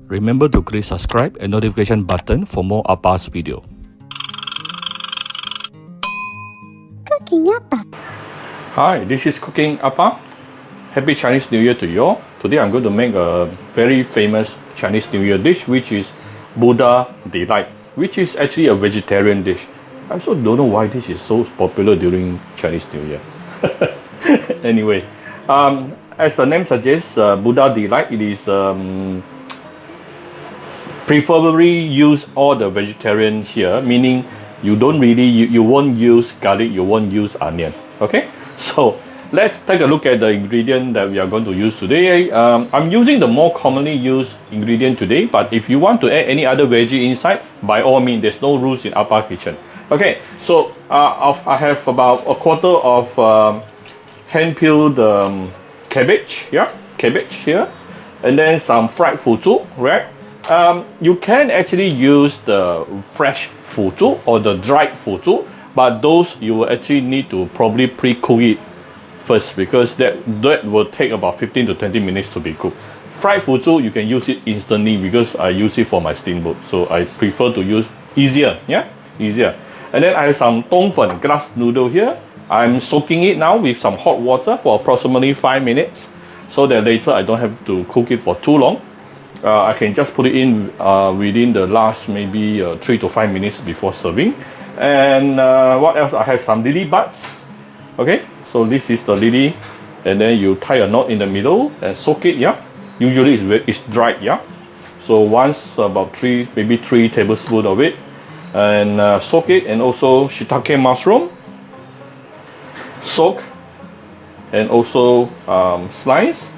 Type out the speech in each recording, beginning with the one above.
Remember to click subscribe and notification button for more Appa's video. Cooking Appa. Hi, this is Cooking Appa. Happy Chinese New Year to you all. Today I'm going to make a very famous Chinese New Year dish, which is Buddha Delight, which is actually a vegetarian dish. I also don't know why this is so popular during Chinese New Year. Anyway, as the name suggests, Buddha Delight, it is preferably use all the vegetarian here, meaning you won't use garlic, you won't use onion. Okay, so let's take a look at the ingredient that we are going to use today. I'm using the more commonly used ingredient today, but if you want to add any other veggie inside, by all means, there's no rules in Appa Kitchen. Okay, so I have about a quarter of hand-peeled cabbage, cabbage here, and then some fried fuzu, right? You can actually use the fresh fuzu or the dried fuzu, but those you will actually need to probably pre-cook it first, because that will take about 15 to 20 minutes to be cooked. Fried fuzu, you can use it instantly because I use it for my steamboat, so I prefer to use easier. And then I have some tongfen glass noodle here. I'm soaking it now with some hot water for approximately 5 minutes, so that later I don't have to cook it for too long. I can just put it in within the last maybe 3 to 5 minutes before serving. And what else? I have some lily buds. Okay, so this is the lily, and then you tie a knot in the middle and soak it. Usually it's dried. So once about maybe 3 tablespoons of it, and soak it. And also shitake mushroom, soak, and also slice.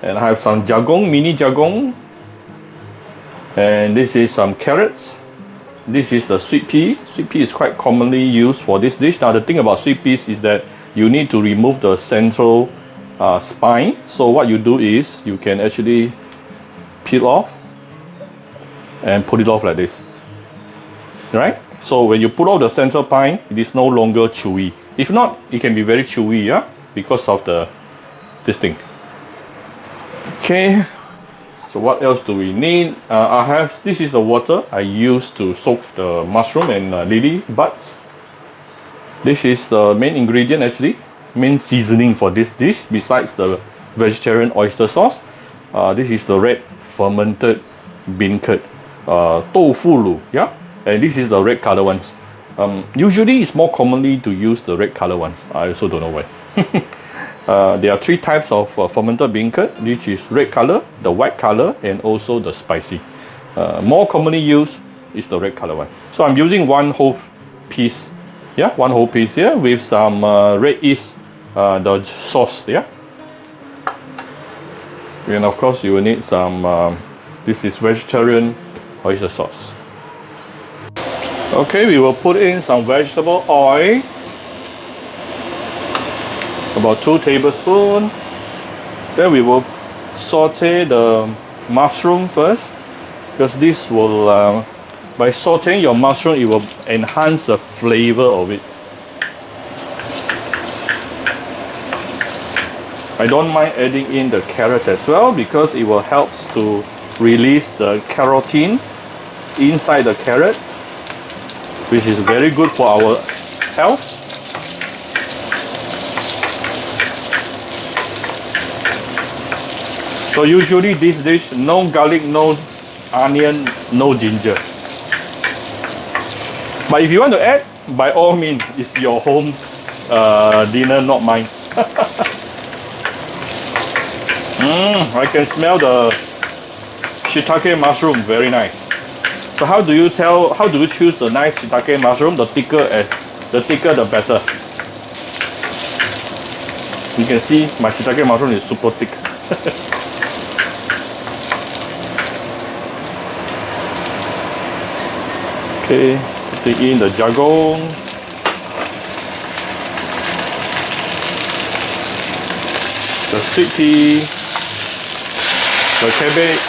And I have some jagung, mini jagung, and this is some carrots. This is the sweet pea. Sweet pea is quite commonly used for this dish. Now the thing about sweet peas is that you need to remove the central spine. So what you do is you can actually peel off and put it off like this, right? So when you pull off the central spine, it is no longer chewy. If not, it can be very chewy, because of this thing. Okay, so what else do we need? This is the water I use to soak the mushroom and lily buds. This is the main ingredient, actually, main seasoning for this dish, besides the vegetarian oyster sauce. This is the red fermented beancurd, tofu lu, and this is the red color ones. Usually it's more commonly to use the red color ones. I also don't know why. There are 3 types of fermented beancurd, which is red color, the white color, and also the spicy. More commonly used is the red color one. So I'm using one whole piece, one whole piece here with some red yeast, the sauce, And of course you will need some, this is vegetarian oyster sauce. Okay, we will put in some vegetable oil. About 2 tablespoons. Then we will saute the mushroom first, because this will, by sauteing your mushroom, it will enhance the flavor of it. I don't mind adding in the carrot as well, because it will help to release the carotene inside the carrot, which is very good for our health. So usually this dish, no garlic, no onion, no ginger. But if you want to add, by all means, it's your home dinner, not mine. I can smell the shitake mushroom, very nice. So how do you choose a nice shitake mushroom? The thicker the better. You can see my shitake mushroom is super thick. Okay, putting in the jagung, the sweet pea, the cabbage,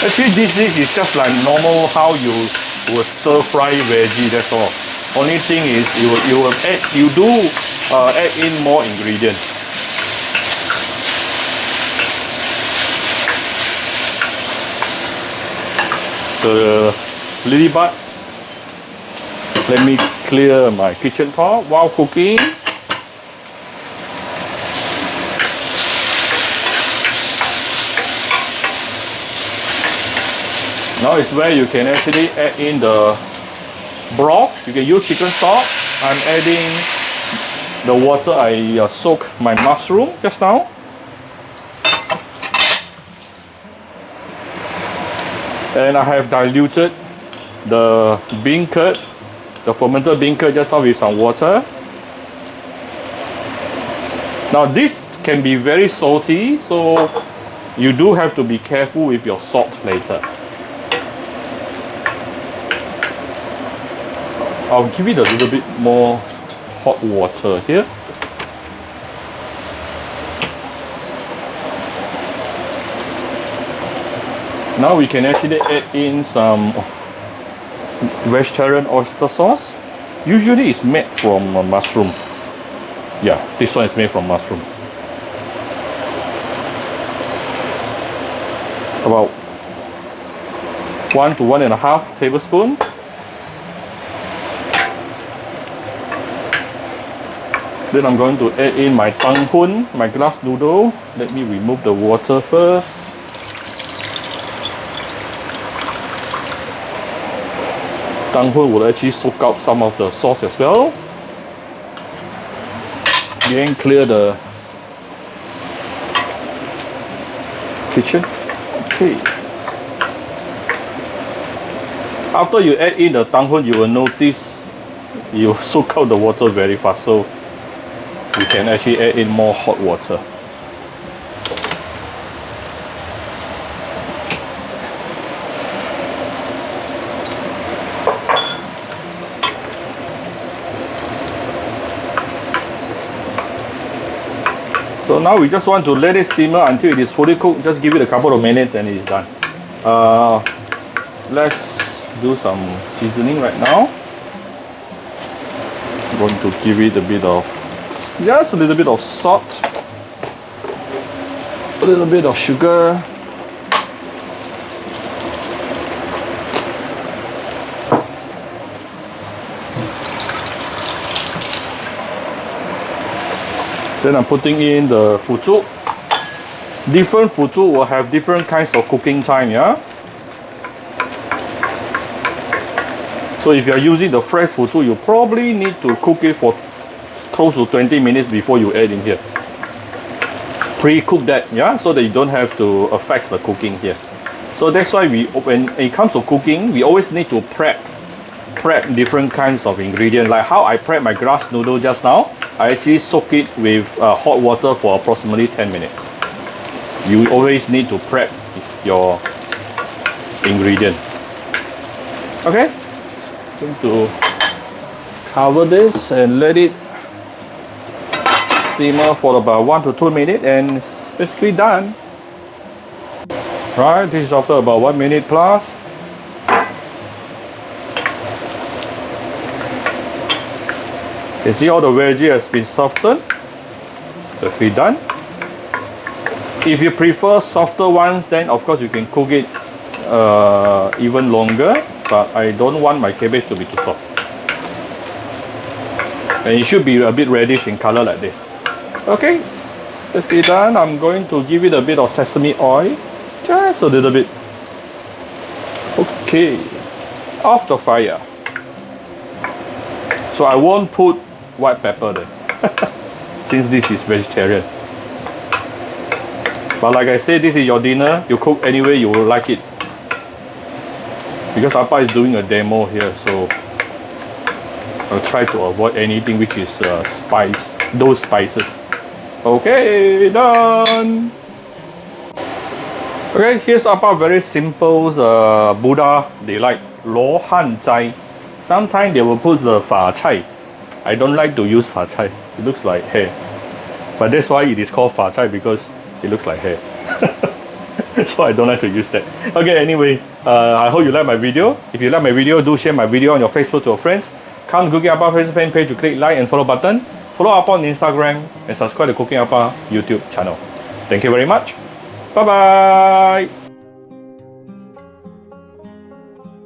actually this dish is just like normal how you would stir fry veggie, that's all. Only thing is you do add in more ingredients. the lily buds. Let me clear my kitchen top while cooking. Now is where you can actually add in the broth. You can use chicken stock. I'm adding the water I soaked my mushroom just now. And I have diluted the beancurd, the fermented beancurd just now with some water. Now this can be very salty, so you do have to be careful with your salt later. I'll give it a little bit more hot water here. Now we can actually add in some vegetarian oyster sauce. Usually it's made from mushroom. Yeah, this one is made from mushroom. About 1 to 1.5 tablespoons. Then I'm going to add in my tang hoon, my glass noodle. Let me remove the water first. Tang hoon will actually soak out some of the sauce as well. Then clear the kitchen. Okay. After you add in the tang hoon, you will notice you soak out the water very fast. So you can actually add in more hot water. So now we just want to let it simmer until it is fully cooked. Just give it a couple of minutes and it is done. Let's do some seasoning right now. I'm going to give it a bit of, just a little bit of salt, a little bit of sugar, then I'm putting in the zhuk. Different zhuk will have different kinds of cooking time, yeah? So if you are using the fresh zhuk, you probably need to cook it for close to 20 minutes before you add in here. Pre-cook that, yeah, so that you don't have to affect the cooking here. So that's why when it comes to cooking, we always need to prep different kinds of ingredients. Like how I prep my glass noodle just now, I actually soak it with hot water for approximately 10 minutes. You always need to prep your ingredient. Okay, going to cover this and let it simmer for about 1 to 2 minutes, and it's basically done. Right, this is after about 1 minute plus. You can see all the veggie has been softened. It's basically done. If you prefer softer ones, then of course you can cook it even longer, but I don't want my cabbage to be too soft. And it should be a bit reddish in color like this. Okay, it's basically done. I'm going to give it a bit of sesame oil, just a little bit. Okay, off the fire. So I won't put white pepper there, since this is vegetarian. But like I said, this is your dinner. You cook anyway you will like it. Because Appa is doing a demo here, so I'll try to avoid anything which is those spices. Okay, done. Okay, here's Appa very simple Buddha Delight Lo Han Zai. Sometimes they will put the fa chai. I don't like to use fa chai. It looks like hair. But that's why it is called fa chai, because it looks like hair. So I don't like to use that. Okay, anyway, I hope you like my video. If you like my video, do share my video on your Facebook to your friends. Come to Cooking Appa Facebook fan page to click like and follow button. Follow Appa on Instagram and subscribe to Cooking Appa YouTube channel. Thank you very much. Bye bye.